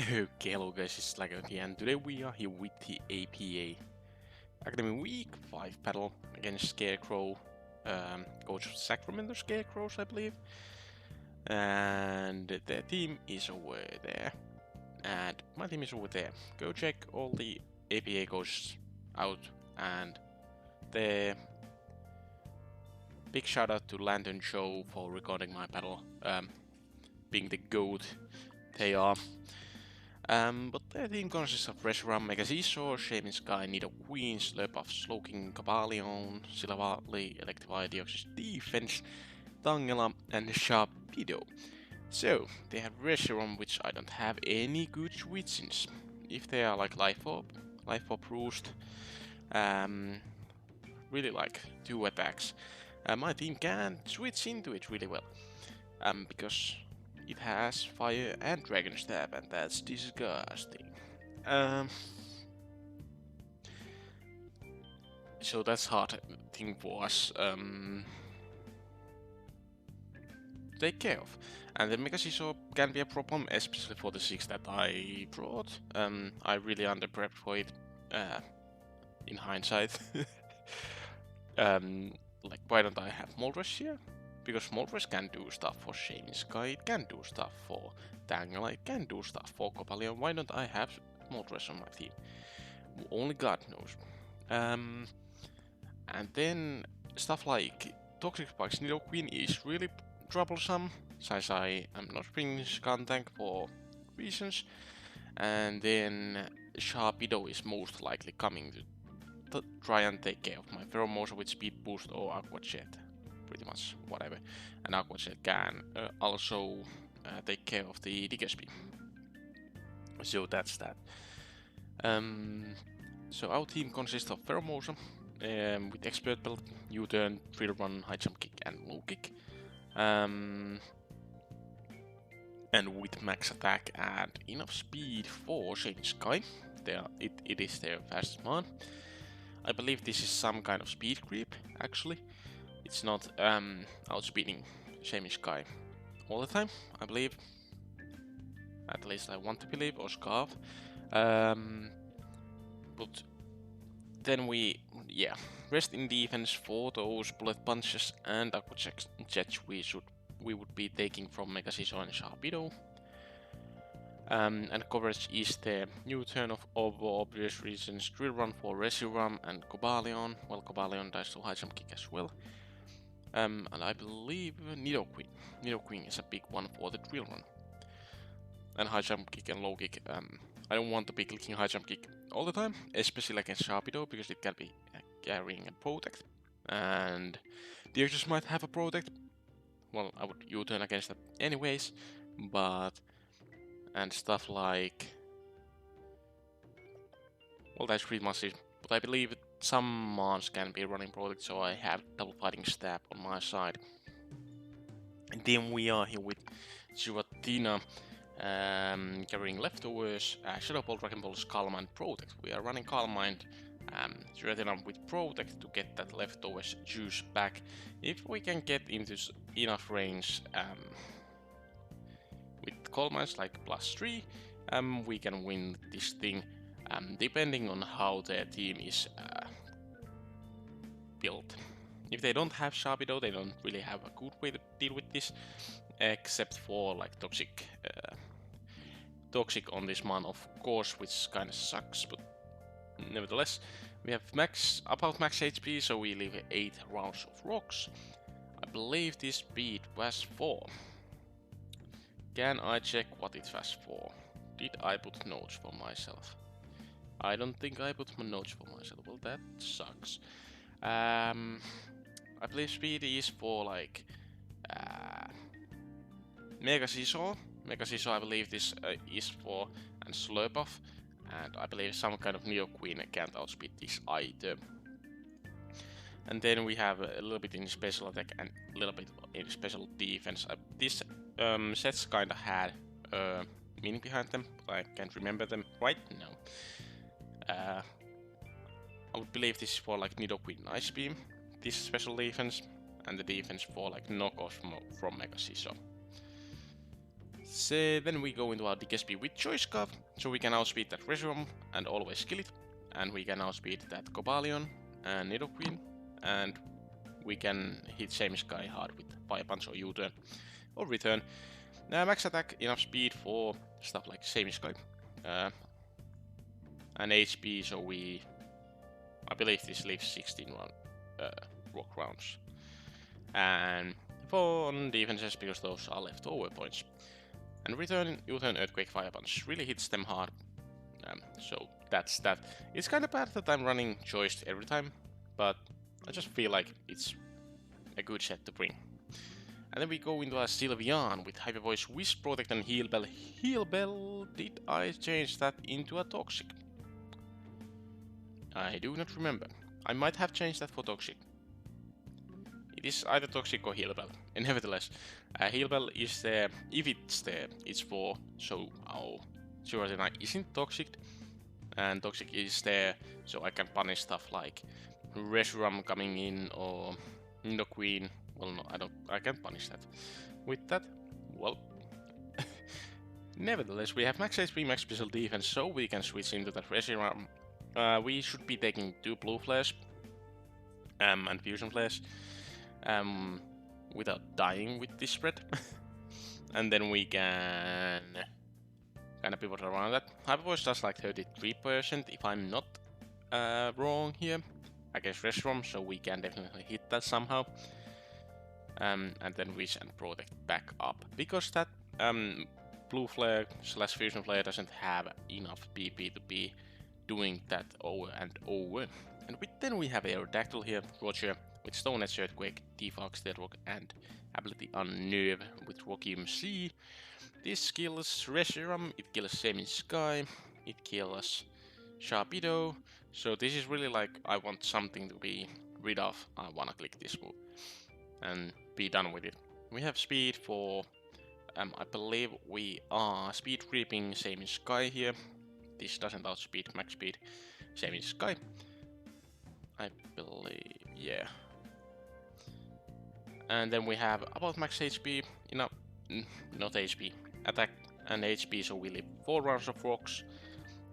Okay, hello guys, it's SlackOut here, and today we are here with the APA Academy Week 5 battle against Scarecrow, coach of Sacramento Scarecrows, I believe. And their team is over there, and my team is over there. Go check all the APA coaches out, and the big shout out to Lanturn Joe for recording my battle, being the GOAT they are. But their team consists of Reshiram, Meguro, Shaman Sky, Nidoqueen, Slurpuff, Slowking, Cobalion, Silvally, Electivire, Defense, Tangela, and Sharpedo. So, they have Reshiram, which I don't have any good switch-ins. If they are like Life Orb Roost, really like 2 attacks, my team can switch into it really well. Because it has Fire and Dragon Stab, and that's disgusting. So that's hard thing for us take care of. And the Meguro can be a problem, especially for the 6 that I brought. I really underprepped for it in hindsight. Like, why don't I have Moltres here? Because Moltres can do stuff for Shaman Sky, it can do stuff for Tangela, it can do stuff for Cobalion. Why don't I have Moltres on my team? Only God knows. And then stuff like Toxic Spikes Nidoqueen is really troublesome, since I am not bringing Skuntank for reasons. And then Sharpedo is most likely coming to try and take care of my Pheromosa with Speed Boost or Aqua Jet. Pretty much whatever. And Aqua Jet can also take care of the Diggersby. So that's that. So our team consists of Pheromosa with Expert Belt, U-Turn, Drill Run, High Jump Kick and Low Kick. And with max attack and enough speed for Shaman Sky. It is their fastest mon. I believe this is some kind of speed creep, actually. It's not outspeeding Shaman Sky all the time, I believe. At least I want to believe, or Scarf. But then rest in defense for those bullet punches and Aqua Jets we would be taking from Meguro and Sharpedo. And coverage is the U-Turn of obvious reasons, Drill Run for Reshiram and Cobalion. Well, Cobalion dies to High Jump Kick as well. And I believe Nidoqueen. Nidoqueen is a big one for the Drill Run. And High Jump Kick and Low Kick. I don't want to be clicking High Jump Kick all the time, especially against Sharpedo, because it can be carrying a Protect. And the others might have a Protect. Well, I would U-Turn against that anyways, but... and stuff like... well, that's pretty much it. But I believe some mons can be running Protect, so I have Double Fighting Stab on my side. And then we are here with Ishiwatari, carrying leftovers, Shadow Ball, Dragon Ball, Calm and Protect. We are running Calm Mind, Ishiwatari with Protect to get that leftovers juice back. If we can get into enough range with Calm Minds like +3, we can win this thing. Depending on how their team is built. If they don't have Sharpedo, they don't really have a good way to deal with this, except for like Toxic on this man, of course, which kind of sucks, but nevertheless, we have about max HP, so we leave 8 rounds of rocks. I believe this speed was 4. Can I check what it was for? Did I put notes for myself? I don't think I put my notes for myself. Well, that sucks. I believe speed is for like Meguro. Meguro, I believe this is for, and Slurpuff, and I believe some kind of Nidoqueen can't outspeed this either. And then we have a little bit in special attack and a little bit in special defense. This sets kinda had meaning behind them, but I can't remember them right now. I would believe this is for like Nidoqueen Ice Beam, this special defense, and the defense for like knockoffs from Meguro. So then we go into our DKSP with Choice Scarf, so we can outspeed that Reshiram and always kill it. And we can outspeed that Cobalion and Nidoqueen, and we can hit ShyGuy hard with Fire Punch or U-turn or Return. Max attack, enough speed for stuff like ShyGuy. And HP, so I believe this leaves 16 rock rounds. And for defenses, because those are leftover points. And Return, U-turn, Earthquake, Fire Punch really hits them hard. So that's that. It's kind of bad that I'm running Choice every time, but I just feel like it's a good set to bring. And then we go into a Sylveon with Hyper Voice, Wish, Protect, and Heal Bell. Heal Bell, did I change that into a Toxic? I do not remember. I might have changed that for Toxic. It is either Toxic or Heal Bell. And nevertheless, Heal Bell is there. If it's there, it's for so our Sylveon isn't Toxic, and Toxic is there, so I can punish stuff like Reshiram coming in or Nidoqueen. Well, no, I can't punish that. With that, well, nevertheless, we have max HP, max special defense, so we can switch into that Reshiram. We should be taking 2 blue flares and fusion flares without dying with this spread. And then we can kind of pivot around that. Hyper Voice does like 33% if I'm not wrong here against Reshiram, so we can definitely hit that somehow. And then Wish and Protect back up, because that blue flare / fusion flare doesn't have enough PP to be doing that over and over. And then we have Aerodactyl here, Roger with Stone Edge, Earthquake, Defox, Deadrock, and ability Unnerve with Rocky MC. This kills Reshiram, it kills ShyGuy, it kills Sharpedo. So this is really like, I want something to be rid of. I wanna click this move and be done with it. We have speed for, I believe we are speed creeping ShyGuy here. This doesn't outspeed max speed ShyGuy. I believe, yeah. And then we have about max HP, not HP, attack and HP, so we leave 4 rounds of rocks.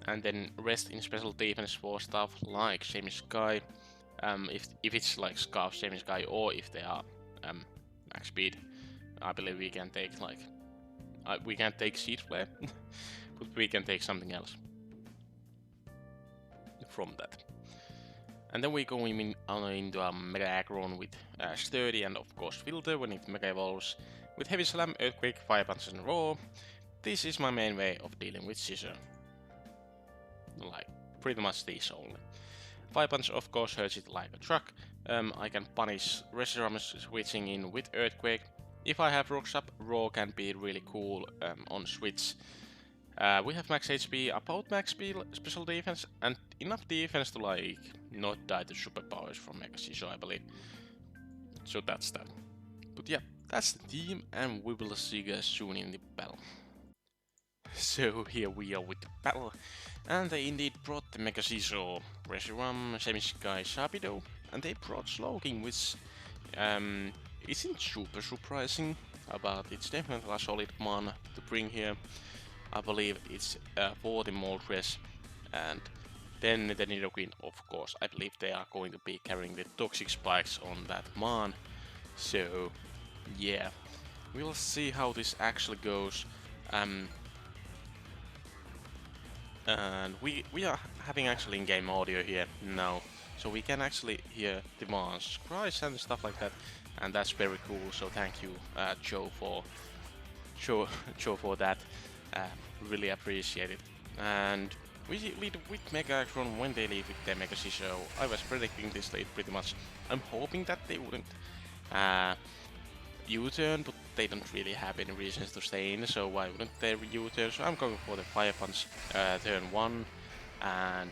And then rest in special defense for stuff like ShyGuy. If it's like Scarf ShyGuy, or if they are max speed, I believe we can take like we can't take Seed Flare, but we can take something else from that. And then we go into a Mega Aggron with Sturdy and of course Filter when it Mega Evolves with Heavy Slam, Earthquake, Fire Punch and Raw. This is my main way of dealing with Scissor. Like pretty much this only. Fire Punch of course hurts it like a truck. I can punish Reshiram switching in with Earthquake. If I have Rocks up, Raw can be really cool on switch. We have max HP, about max speed, special defense, and enough defense to like not die to superpowers from Mega Scissor, I believe. So that's that. But yeah, that's the team, and we will see you guys soon in the battle. So here we are with the battle, and they indeed brought the Mega Scissor, Reshiram, ShyGuy, Sharpedo, and they brought Slowking, which isn't super surprising, but it's definitely a solid mana to bring here. I believe it's 40 Moltres, and then the Nidoqueen, of course. I believe they are going to be carrying the Toxic Spikes on that Mon. So, yeah, we'll see how this actually goes. And we are having actually in-game audio here now, so we can actually hear the Mon's cries and stuff like that, and that's very cool. So thank you, Joe, for that. Really appreciate it. And we lead with Mega Aggron when they lead with their Mega Scissor. I was predicting this lead pretty much. I'm hoping that they wouldn't U-turn, but they don't really have any reasons to stay in, so why wouldn't they U-turn? So I'm going for the Fire Punch turn 1, and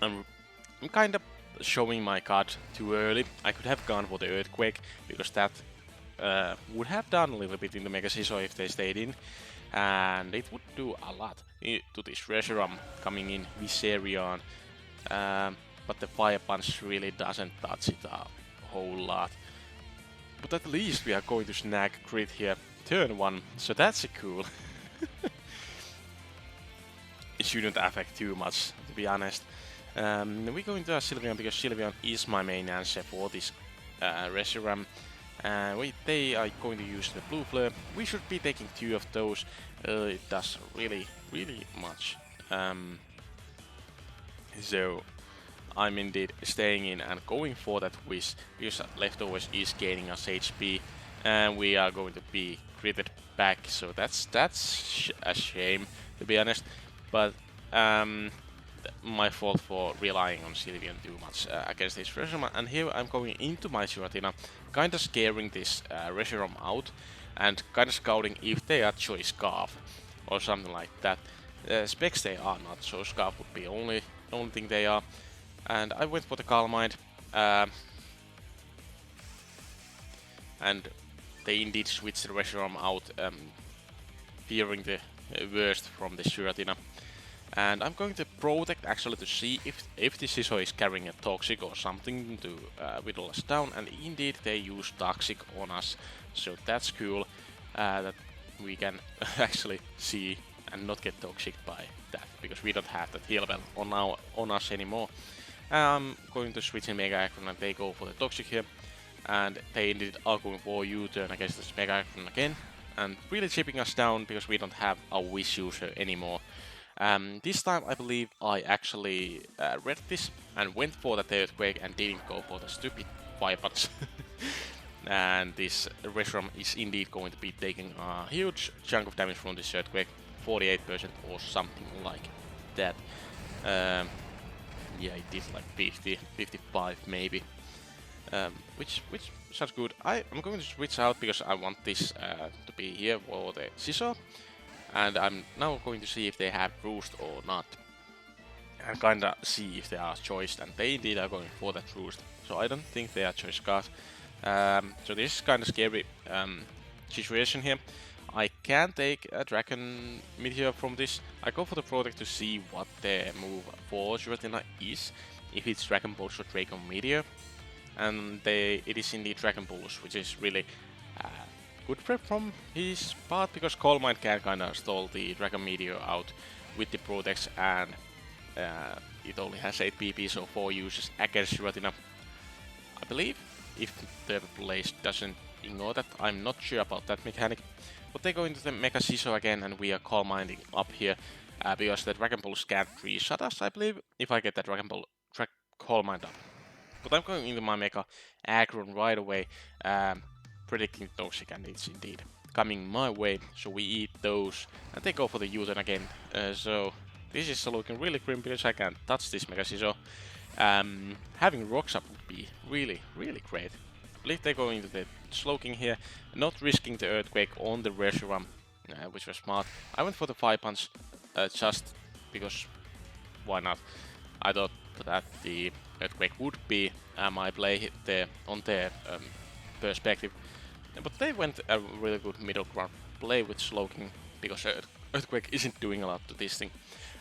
I'm kind of showing my card too early. I could have gone for the Earthquake, because that would have done a little bit in the Mega Scissor if they stayed in, and it would do a lot to this Reshiram coming in Viserion, but the Fire Punch really doesn't touch it a whole lot. But at least we are going to snag crit here turn 1, so that's cool. It shouldn't affect too much, to be honest. We go into a Sylveon because Sylveon is my main answer for this Reshiram. They are going to use the Blue Flare. We should be taking 2 of those. It does really much. So I'm indeed staying in and going for that Wish because Leftovers is gaining us HP, and we are going to be critted back. So that's a shame, to be honest. But my fault for relying on Sylveon too much against this Reshiram. And here I'm going into my Ishiwatari, kinda scaring this Reshiram out and kinda scouting if they are Choice Scarf or something like that. Specs they are not, so Scarf would be only thing they are. And I went for the Calm Mind, and they indeed switched the Reshiram out, fearing the worst from the Shuratina. And I'm going to protect actually to see if the Scizor is carrying a Toxic or something to whittle us down, and indeed they use Toxic on us, so that's cool that we can actually see and not get Toxic by that, because we don't have that heal bell on us anymore. I'm going to switch in Mega Aggron and they go for the Toxic here, and they indeed are going for U-turn against this Mega Aggron again, and really chipping us down because we don't have a Wish user anymore. This time I believe I actually read this and went for the Earthquake and didn't go for the stupid Fire Punch. And this Reshiram is indeed going to be taking a huge chunk of damage from this Earthquake, 48% or something like that. Yeah, it did like 50, 55 maybe. Which sounds good. I'm going to switch out because I want this to be here for the Scizor. And I'm now going to see if they have Roost or not. And kinda see if they are choiced, and they indeed are going for that Roost. So I don't think they are choice cards. So this is kinda scary situation here. I can take a Dragon Meteor from this. I go for the Protect to see what the move for Shuratina is. If it's Dragon Pulse or Dragon Meteor. And it is indeed Dragon Pulse, which is really good prep from his part, because Calm Mind can kinda stall the Dragon Meteor out with the Protects, and it only has 8 PP, so 4 uses against Shuratina. I believe, if the place doesn't ignore that. I'm not sure about that mechanic. But they go into the Mega Scizor again, and we are Calm Minding up here, because the Dragon Pulse can't reset us, I believe, if I get that Calm Mind up. But I'm going into my Mega Aggron right away, predicting Toxic, and it's indeed coming my way. So we eat those, and they go for the U-turn again. So this is looking really grim because I can't touch this Mega Scizor. Having Rocks up would be really great. I believe they go into the Slowking here, not risking the Earthquake on the Reshiram, which was smart. I went for the Fire Punch just because why not? I thought that the Earthquake would be my play there on their perspective. But they went a really good middle ground play with Slowking, because Earthquake isn't doing a lot to this thing.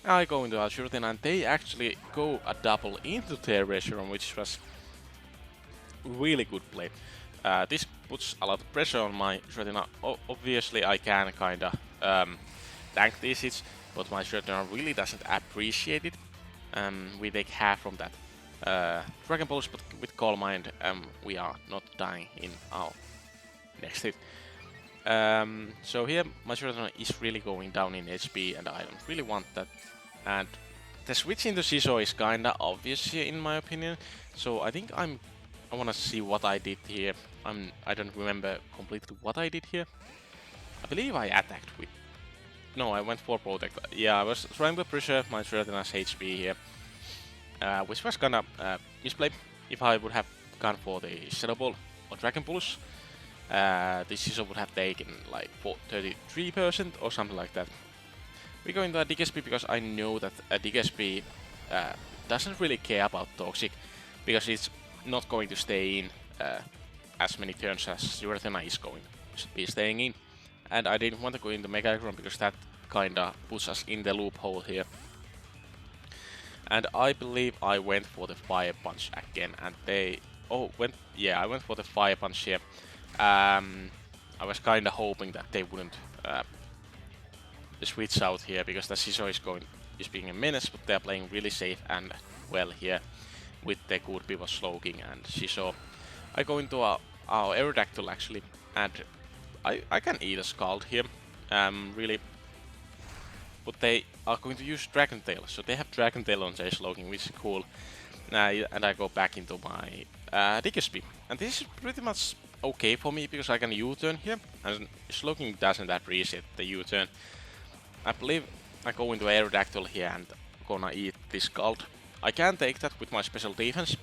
I go into Shuratina, and they actually go a double into their Reshiram, which was really good play. This puts a lot of pressure on my Shuratina. Obviously I can kinda tank these hits, but my Shuratina really doesn't appreciate it. We take half from that Dragon Pulse, but with Calm Mind we are not dying in our next hit. So here my Shuratina is really going down in HP, and I don't really want that. And the switch into Scizor is kinda obvious here in my opinion, so I think I wanna see what I did here. I don't remember completely what I did here. I believe I attacked with... No, I went for Protect. Yeah, I was trying to preserve my Shuratina's HP here, which was kinda misplay. If I would have gone for the Shadow Ball or Dragon Pulse, this Scizor would have taken like 33% or something like that. We go into a Diggersby because I know that a Diggersby doesn't really care about Toxic, because it's not going to stay in as many turns as Shuratina is going to be staying in. And I didn't want to go into Mega Aggron because that kinda puts us in the loophole here. And I believe I went for the Fire Punch again, and they... Oh, I went for the Fire Punch here. I was kinda hoping that they wouldn't switch out here, because the Shiso is being a menace, but they're playing really safe and well here with the good pivot slogging and Shiso. I go into our Aerodactyl actually, and I can eat a Scald here, really, but they are going to use Dragon Tail, so they have Dragon Tail on their slogging, which is cool. And I go back into my Diggersby, and this is pretty much okay for me because I can U-turn here, and slogging doesn't appreciate the U-turn. I believe I go into Aerodactyl here and gonna eat this Scald. I can take that with my special defense,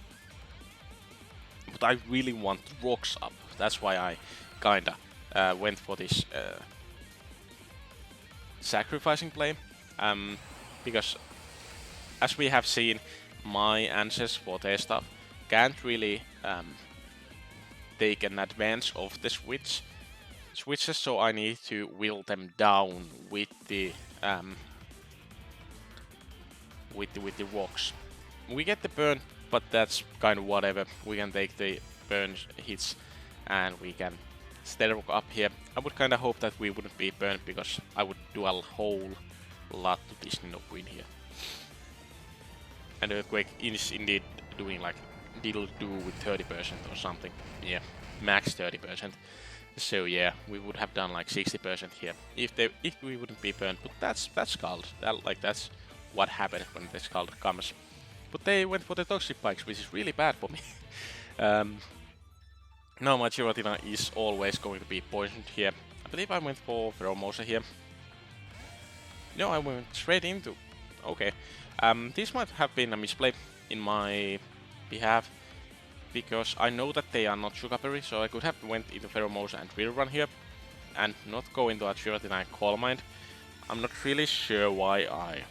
but I really want rocks up. That's why I kinda went for this sacrificing play, because as we have seen, my answers for their stuff can't really take an advantage of the switches, so I need to whittle them down with the rocks. We get the burn, but that's kind of whatever. We can take the burn hits and we can steady rock up here. I would kind of hope that we wouldn't be burned, because I would do a whole lot to this Nidoqueen here. And Earthquake is indeed doing like diddle do with 30% or something. Yeah, max 30%. So yeah, we would have done like 60% here if we wouldn't be burned. But that's Scald. That's what happens when the Scald comes. But they went for the Toxic Spikes, which is really bad for me. Now my Giratina is always going to be poisoned here. I believe I went for Pheromosa here. No, I went straight into... Okay. This might have been a misplay in my behalf, because I know that they are not Sugar Berry, so I could have went into Pheromosa and Drill Run here, and not go into a Giratina and Calm Mind. I'm not really sure why I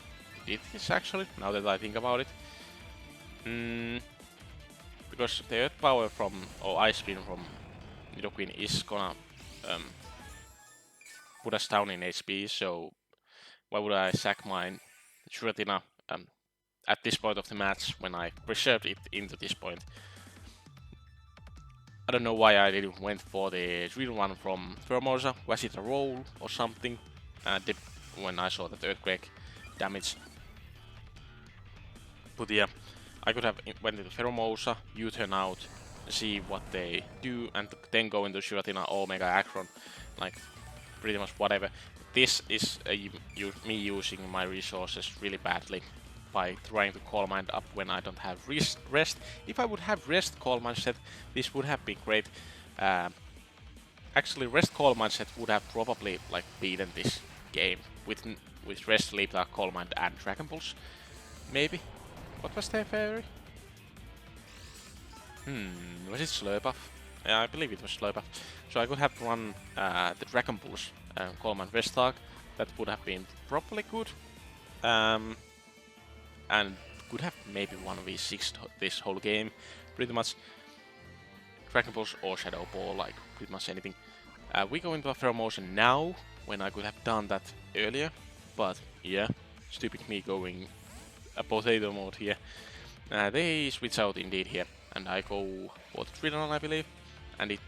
did this actually, now that I think about it. Because the Earth Power from, or Ice Beam from Nidoqueen is gonna put us down in HP, so why would I sack my Giratina at this point of the match when I preserved it into this point? I don't know why I didn't went for the drill one from Pheromosa. Was it a roll or something? When I saw that Earthquake damage. But yeah, I could have went into Pheromosa, U-turn out, see what they do, and then go into Giratina or Mega Aggron, like pretty much whatever. This is me using my resources really badly by trying to Calm Mind up when I don't have rest. If I would have rest Calm Mind set, this would have been great. Actually, rest Calm Mind set would have probably like beaten this game with rest, Sleep Talk, Calm Mind, and Dragon Pulse. Maybe. What was their fairy? Was it Slurpuff? Yeah, I believe it was Slurpuff. So I could have run the Dragon Pulse, Calm Mind, Rest Talk. That would have been probably good. And could have maybe 1v6 this whole game, pretty much. Dragon Pulse or Shadow Ball, like pretty much anything. We go into a Pheromosa now, when I could have done that earlier, but yeah, stupid me going a potato mode here. They switch out indeed here, and I go for the Tridon, I believe, and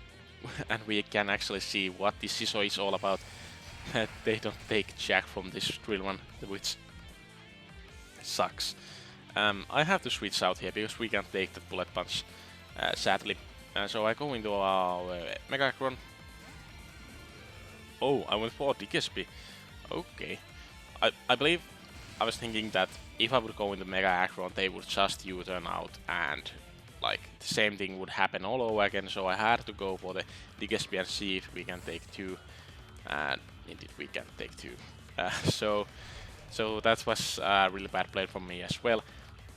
and we can actually see what this Shiso is all about. They don't take Jack from this drill one, which sucks. I have to switch out here because we can't take the Bullet Punch, sadly. So I go into our Mega Aggron. Oh, I went for Diggersby. Okay. I believe I was thinking that if I would go into Mega Aggron, they would just U-turn out and like the same thing would happen all over again. So I had to go for the Diggersby and see if we can take two. And indeed we can take two. So that was a really bad play from me as well.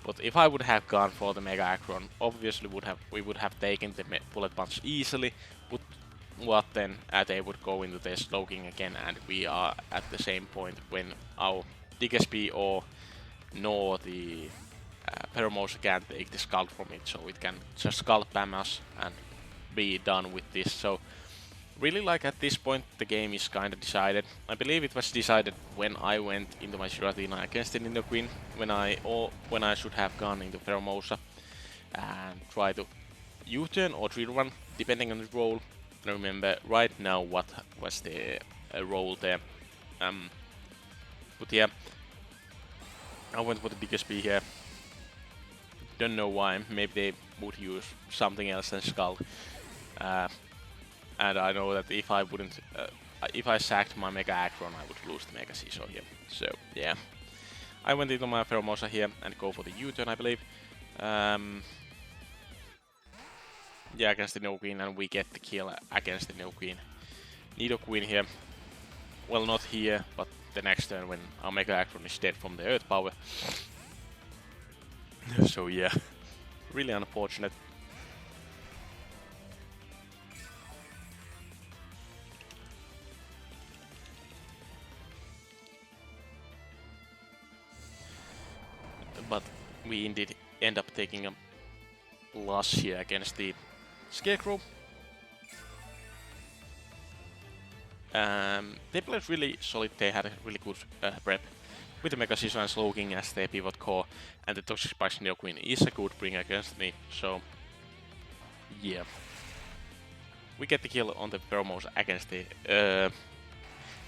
But if I would have gone for the Mega Aggron, obviously we would have taken the Bullet Punch easily. But what then? They would go into their slogging again, and we are at the same point when our Diggersby or nor the Pheromosa can't take the Scald from it, so it can just Scald Spam us and be done with this. So really, like at this point, the game is kind of decided. I believe it was decided when I went into my Giratina against the Nidoqueen, when I should have gone into Pheromosa and try to U-turn or drill run, depending on the role. don't remember right now what was the role there. But yeah, I went for the biggest B here. Don't know why. Maybe they would use something else than Skull. And I know that if I wouldn't, if I sacked my Mega Aggron, I would lose the Mega Seesaw here. So yeah, I went into my Pheromosa here and go for the U-turn, I believe. Yeah, against the No Queen, and we get the kill against the No Queen. Nidoqueen here. Well, not here, but the next turn when our Mega Aggron is dead from the Earth Power. So yeah, really unfortunate. But we indeed end up taking a loss here against the Scarecrow. They played really solid, they had a really good prep with the Mega Seesaw and Slowking as their pivot core, and the Toxic Spikes Nidoqueen is a good bring against me, so yeah. We get the kill on the Pheromosa against the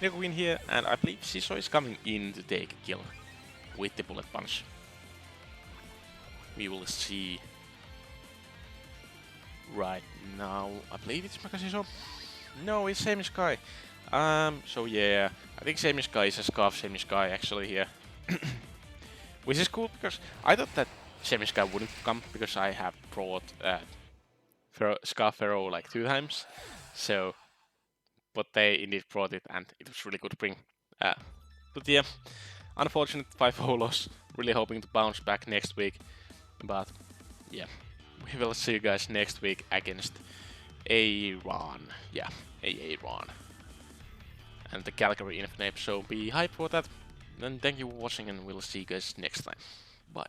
Nidoqueen here, and I believe Seesaw is coming in to take a kill with the Bullet Punch. We will see right now. I believe it's Mega Seesaw. No, it's ShyGuy. So yeah, I think ShyGuy is a Scarf ShyGuy actually here. Which is cool because I thought that ShyGuy wouldn't come because I have brought Scarf Pharaoh like 2 times. So, but they indeed brought it and it was really good to bring. But yeah, unfortunate 5-0 loss. Really hoping to bounce back next week. But yeah, we will see you guys next week against Aaron. Yeah, Aaron. And the Calgary Infinite, so be hyped for that. And thank you for watching, and we'll see you guys next time. Bye.